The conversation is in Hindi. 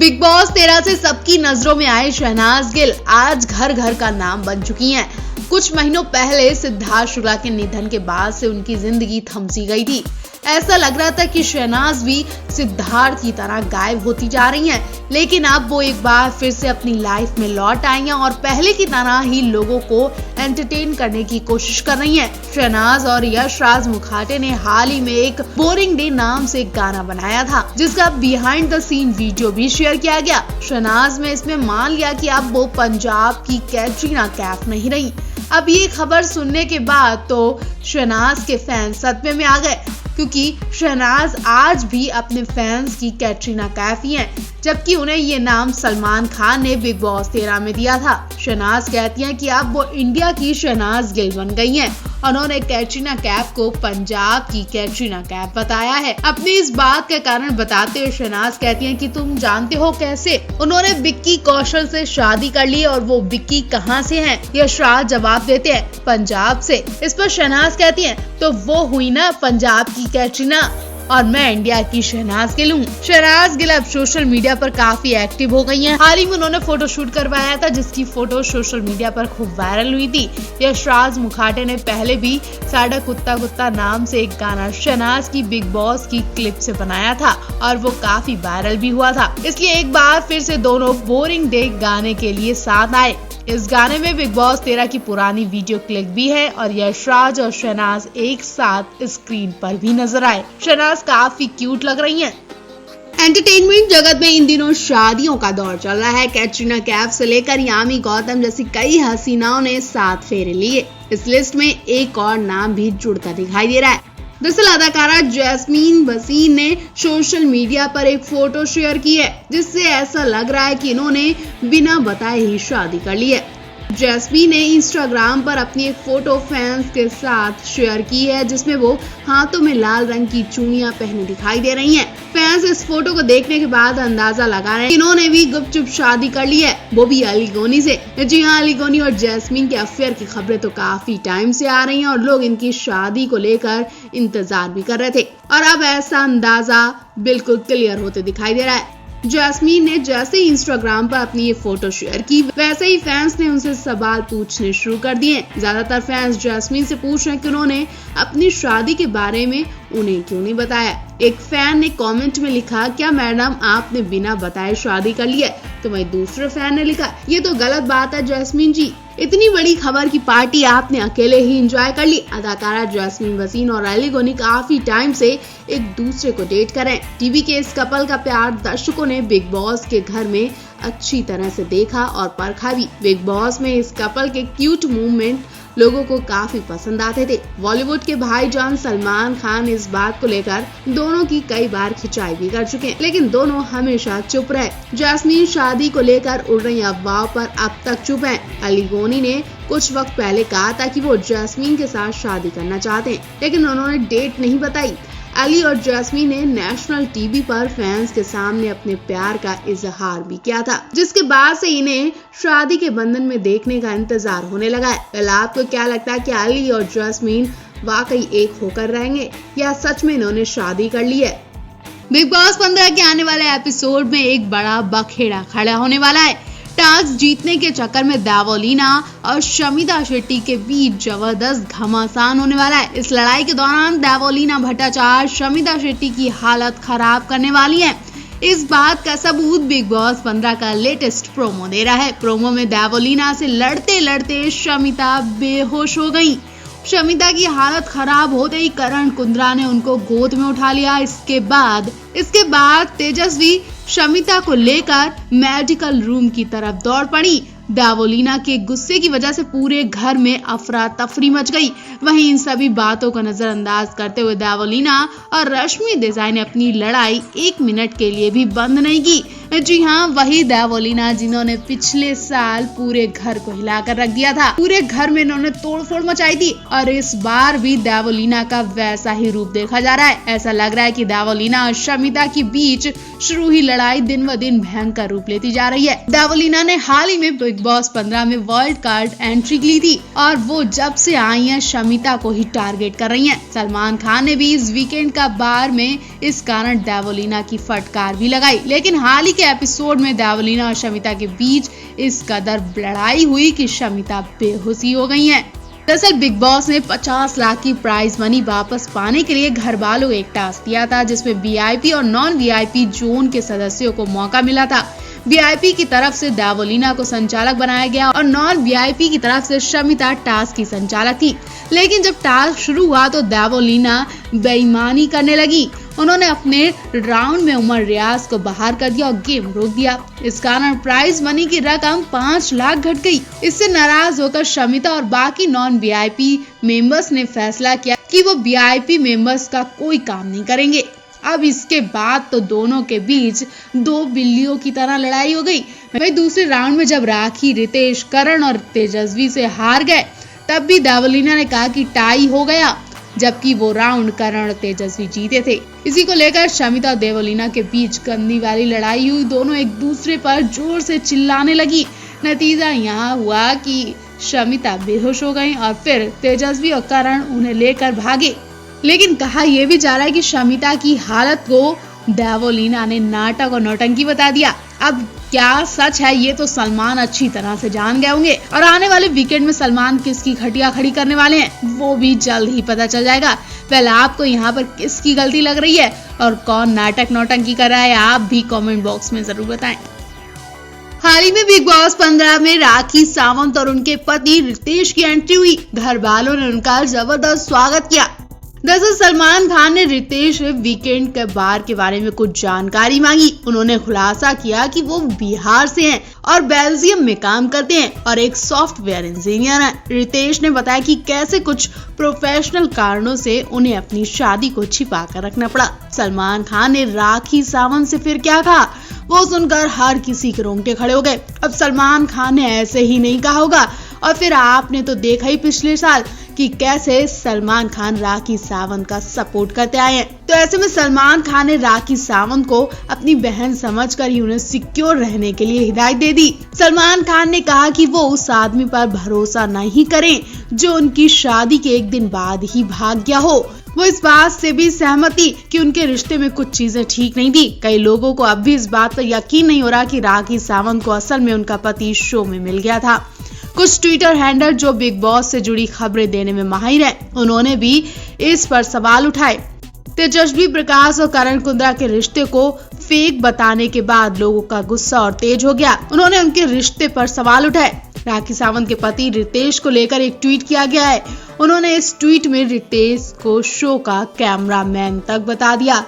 बिग बॉस 13 से सबकी नजरों में आए शहनाज गिल आज घर घर का नाम बन चुकी हैं। कुछ महीनों पहले सिद्धार्थ शुक्ला के निधन के बाद से उनकी जिंदगी थम सी गई थी। ऐसा लग रहा था कि शहनाज भी सिद्धार्थ की तरह गायब होती जा रही हैं, लेकिन अब वो एक बार फिर से अपनी लाइफ में लौट आई हैं और पहले की तरह ही लोगों को एंटरटेन करने की कोशिश कर रही हैं। शहनाज और यश राज मुखाटे ने हाल ही में एक बोरिंग डे नाम से एक गाना बनाया था, जिसका बिहाइंड द सीन वीडियो भी शेयर किया गया। शहनाज ने इसमें मान लिया कि अब वो पंजाब की कैटरीना कैफ नहीं रही। अब ये खबर सुनने के बाद तो शहनाज के फैंस सदमे में आ गए, क्योंकि शहनाज आज भी अपने फैंस की कैटरीना कैफ ही हैं, जबकि उन्हें ये नाम सलमान खान ने बिग बॉस 13 में दिया था। शहनाज कहती हैं कि अब वो इंडिया की शहनाज गिल बन गई हैं। उन्होंने कैटरीना कैफ को पंजाब की कैटरीना कैफ बताया है। अपनी इस बात का कारण बताते हुए शहनाज कहती हैं कि तुम जानते हो कैसे? उन्होंने विक्की कौशल से शादी कर ली और वो विक्की कहां से हैं? यश राज जवाब देते हैं, पंजाब से। इस पर शहनाज कहती हैं, तो वो हुई ना पंजाब की कैटरीना और मैं इंडिया की शहनाज गिल हूँ। शहनाज गिल अब सोशल मीडिया पर काफी एक्टिव हो गई हैं। हाल ही में उन्होंने फोटो शूट करवाया था, जिसकी फोटो सोशल मीडिया पर खूब वायरल हुई थी। यश राज मुखाटे ने पहले भी साडा कुत्ता कुत्ता नाम से एक गाना शहनाज की बिग बॉस की क्लिप से बनाया था और वो काफी वायरल भी हुआ था। इसलिए एक बार फिर से दोनों बोरिंग डे गाने के लिए साथ आए। इस गाने में बिग बॉस 13 की पुरानी वीडियो क्लिप भी है और यश राज और शहनाज एक साथ स्क्रीन पर भी नजर आए। शहनाज काफी क्यूट लग रही हैं। एंटरटेनमेंट जगत में इन दिनों शादियों का दौर चल रहा है। कैटरीना कैफ से लेकर यामी गौतम जैसी कई हसीनाओं ने 7 फेरे लिए। इस लिस्ट में एक और नाम भी जुड़ता दिखाई दे रहा है। दरअसल अदाकारा जैस्मीन वसीम ने सोशल मीडिया पर एक फोटो शेयर की है, जिससे ऐसा लग रहा है कि इन्होंने बिना बताए ही शादी कर ली है। जैस्मीन ने इंस्टाग्राम पर अपनी एक फोटो फैंस के साथ शेयर की है, जिसमें वो हाथों में लाल रंग की चूड़ियां पहने दिखाई दे रही हैं। फैंस इस फोटो को देखने के बाद अंदाजा लगा रहे हैं इन्होंने भी गुपचुप शादी कर ली है, वो भी अली गोनी से। जी हाँ, अली गोनी और जैस्मीन के अफेयर की खबरें तो काफी टाइम से आ रही हैं और लोग इनकी शादी को लेकर इंतजार भी कर रहे थे और अब ऐसा अंदाजा बिल्कुल क्लियर होते दिखाई दे रहा है। जैस्मीन ने जैसे ही इंस्टाग्राम पर अपनी ये फोटो शेयर की, वैसे ही फैंस ने उनसे सवाल पूछने शुरू कर दिए। ज्यादातर फैंस जैस्मीन से पूछ रहे हैं कि उन्होंने अपनी शादी के बारे में उन्हें क्यों नहीं बताया। एक फैन ने कमेंट में लिखा, क्या मैडम आपने बिना बताए शादी कर ली है? तो वहीं दूसरे फैन ने लिखा, ये तो गलत बात है जैस्मीन जी, इतनी बड़ी खबर की पार्टी आपने अकेले ही एंजॉय कर ली। अदाकारा जैस्मीन वसीम और अली गोनी काफी टाइम से एक दूसरे को डेट कर रहे हैं। टीवी के इस कपल का प्यार दर्शकों ने बिग बॉस के घर में अच्छी तरह से देखा और परखा भी। बिग बॉस में इस कपल के क्यूट मूवमेंट लोगों को काफी पसंद आते थे। बॉलीवुड के भाईजान सलमान खान इस बात को लेकर दोनों की कई बार खिंचाई भी कर चुके हैं, लेकिन दोनों हमेशा चुप रहे। जैस्मीन शादी को लेकर उड़ रही अफवाह पर अब तक चुप हैं। अली गोनी ने कुछ वक्त पहले कहा था कि वो जैस्मीन के साथ शादी करना चाहते हैं, लेकिन उन्होंने डेट नहीं बताई। अली और जैस्मीन ने नेशनल टीवी पर फैंस के सामने अपने प्यार का इजहार भी किया था, जिसके बाद से इन्हें शादी के बंधन में देखने का इंतजार होने लगा है। आपको क्या लगता है कि अली और जैस्मीन वाकई एक होकर रहेंगे या सच में इन्होंने शादी कर ली है? बिग बॉस 15 के आने वाले एपिसोड में एक बड़ा बखेड़ा खड़ा होने वाला है। टास्क जीतने के चक्कर में देवोलीना और शमिता शेट्टी के बीच जबरदस्त घमासान होने वाला है। इस लड़ाई के दौरान देवोलीना भट्टाचार्य शमिता शेट्टी की हालत खराब करने वाली है। इस बात का सबूत बिग बॉस 15 का लेटेस्ट प्रोमो दे रहा है। प्रोमो में देवोलीना से लड़ते लड़ते शमिता बेहोश हो गई। शमिता की हालत खराब होते ही करण कुंद्रा ने उनको गोद में उठा लिया। इसके बाद तेजस्वी शमिता को लेकर मेडिकल रूम की तरफ दौड़ पड़ी। देवोलीना के गुस्से की वजह से पूरे घर में अफरा तफरी मच गई। वहीं इन सभी बातों को नजरअंदाज करते हुए देवोलीना और रश्मि देसाई ने अपनी लड़ाई 1 मिनट के लिए भी बंद नहीं की। जी हाँ, वही देवोलीना जिन्होंने पिछले साल पूरे घर को हिलाकर रख दिया था। पूरे घर में इन्होंने तोड़फोड़ मचाई थी और इस बार भी देवोलीना का वैसा ही रूप देखा जा रहा है। ऐसा लग रहा है कि देवोलीना और शमिता के बीच शुरू ही लड़ाई दिन ब दिन भयंकर रूप लेती जा रही है। देवोलीना ने हाल ही में बिग बॉस 15 में वर्ल्ड कार्ड एंट्री ली थी और वो जब से आई हैं शमिता को ही टारगेट कर रही हैं। सलमान खान ने भी इस वीकेंड का बार में इस कारण देवोलीना की फटकार भी लगाई, लेकिन हाल ही के एपिसोड में देवलीना और शमिता के बीच इस कदर लड़ाई हुई कि शमिता बेहोशी हो गई हैं। दरअसल बिग बॉस ने 50 लाख की प्राइज मनी वापस पाने के लिए घर वालों को एक टास्क दिया था, जिसमें वीआईपी और नॉन वीआईपी जोन के सदस्यों को मौका मिला था। वीआईपी की तरफ से देवलीना को संचालक बनाया गया और नॉन वीआईपी की तरफ से शमिता टास्क की संचालक थी। लेकिन जब टास्क शुरू हुआ तो देवलीना बेईमानी करने लगी। उन्होंने अपने राउंड में उमर रियाज को बाहर कर दिया और गेम रोक दिया। इस कारण प्राइज मनी की रकम 5 लाख घट गई। इससे नाराज होकर शमिता और बाकी नॉन वीआईपी मेंबर्स ने फैसला किया कि वो वीआईपी मेंबर्स का कोई काम नहीं करेंगे। अब इसके बाद तो दोनों के बीच 2 बिल्लियों की तरह लड़ाई हो गई। वहीं दूसरे राउंड में जब राखी, रितेश, करण और तेजस्वी से हार गए तब भी देवलीना ने कहा कि टाई हो गया, जबकि वो राउंड करण और तेजस्वी जीते थे। इसी को लेकर शमिता और देवलीना के बीच गंदी वाली लड़ाई हुई। दोनों एक दूसरे पर जोर से चिल्लाने लगी। नतीजा यहाँ हुआ कि शमिता बेहोश हो गई और फिर तेजस्वी और करण उन्हें लेकर भागे। लेकिन कहा यह भी जा रहा है कि शमिता की हालत को देवलीना ने नाटक और नौटंकी बता दिया। अब क्या सच है ये तो सलमान अच्छी तरह से जान गए होंगे और आने वाले वीकेंड में सलमान किसकी खटिया खड़ी करने वाले हैं वो भी जल्द ही पता चल जाएगा। पहले आपको यहाँ पर किसकी गलती लग रही है और कौन नाटक नौटंकी कर रहा है, आप भी कमेंट बॉक्स में जरूर बताएं। हाल ही में बिग बॉस 15 में राखी सावंत और उनके पति रितेश की एंट्री हुई। घर वालों ने उनका जबरदस्त स्वागत किया। दरअसल सलमान खान ने रितेश से वीकेंड के बार के बारे में कुछ जानकारी मांगी। उन्होंने खुलासा किया कि वो बिहार से हैं और बेल्जियम में काम करते हैं और एक सॉफ्टवेयर इंजीनियर हैं। रितेश ने बताया कि कैसे कुछ प्रोफेशनल कारणों से उन्हें अपनी शादी को छिपा कर रखना पड़ा। सलमान खान ने राखी सावंत से फिर क्या कहा वो सुनकर हर किसी के रोंगटे खड़े हो गए। अब सलमान खान ने ऐसे ही नहीं कहा होगा और फिर आपने तो देखा ही पिछले साल कि कैसे सलमान खान राखी सावंत का सपोर्ट करते आए हैं। तो ऐसे में सलमान खान ने राखी सावंत को अपनी बहन समझकर ही उन्हें सिक्योर रहने के लिए हिदायत दे दी। सलमान खान ने कहा कि वो उस आदमी पर भरोसा नहीं करें जो उनकी शादी के एक दिन बाद ही भाग गया हो। वो इस बात से भी सहमत थी कि उनके रिश्ते में कुछ चीजें ठीक नहीं थी। कई लोगों को अब भी इस बात पर यकीन नहीं हो रहा कि राखी सावंत को असल में उनका पति शो में मिल गया था। कुछ ट्विटर हैंडलर जो बिग बॉस से जुड़ी खबरें देने में माहिर हैं, उन्होंने भी इस पर सवाल उठाए। तेजस्वी प्रकाश और करण कुंद्रा के रिश्ते को फेक बताने के बाद लोगों का गुस्सा और तेज हो गया। उन्होंने उनके रिश्ते पर सवाल उठाए। राखी सावंत के पति रितेश को लेकर एक ट्वीट किया गया है। उन्होंने इस ट्वीट में रितेश को शो का कैमरामैन तक बता दिया।